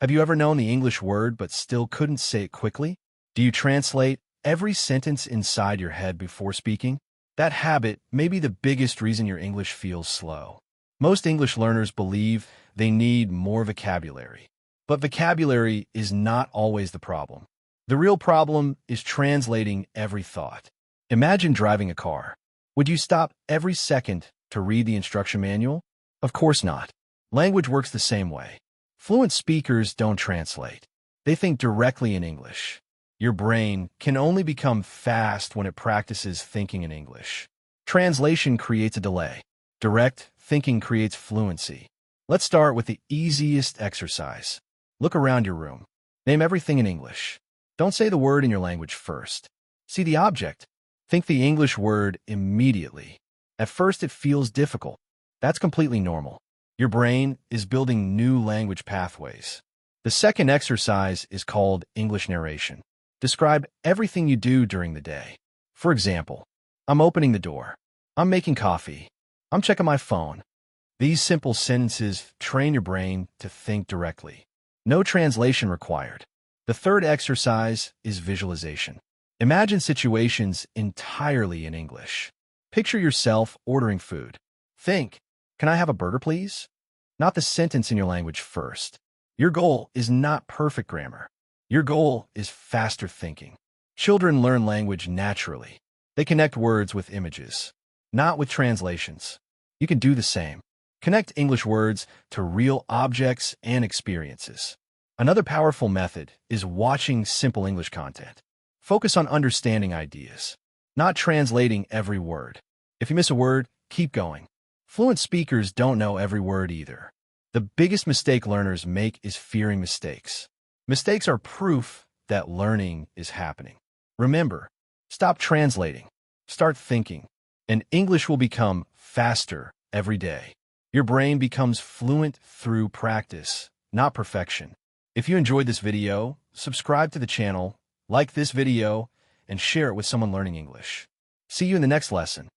Have you ever known the English word but still couldn't say it quickly? Do you translate every sentence inside your head before speaking? That habit may be the biggest reason your English feels slow. Most English learners believe they need more vocabulary. But vocabulary is not always the problem. The real problem is translating every thought. Imagine driving a car. Would you stop every second to read the instruction manual? Of course not. Language works the same way. Fluent speakers don't translate. They think directly in English. Your brain can only become fast when it practices thinking in English. Translation creates a delay. Direct thinking creates fluency. Let's start with the easiest exercise. Look around your room. Name everything in English. Don't say the word in your language first. See the object. Think the English word immediately. At first, it feels difficult. That's completely normal. Your brain is building new language pathways. The second exercise is called English narration. Describe everything you do during the day. For example, I'm opening the door. I'm making coffee. I'm checking my phone. These simple sentences train your brain to think directly. No translation required. The third exercise is visualization. Imagine situations entirely in English. Picture yourself ordering food. Think, can I have a burger, please? Not the sentence in your language first. Your goal is not perfect grammar. Your goal is faster thinking. Children learn language naturally. They connect words with images, not with translations. You can do the same. Connect English words to real objects and experiences. Another powerful method is watching simple English content. Focus on understanding ideas, not translating every word. If you miss a word, keep going. Fluent speakers don't know every word either. The biggest mistake learners make is fearing mistakes. Mistakes are proof that learning is happening. Remember, stop translating, start thinking, and English will become faster every day. Your brain becomes fluent through practice, not perfection. If you enjoyed this video, subscribe to the channel, like this video, and share it with someone learning English. See you in the next lesson.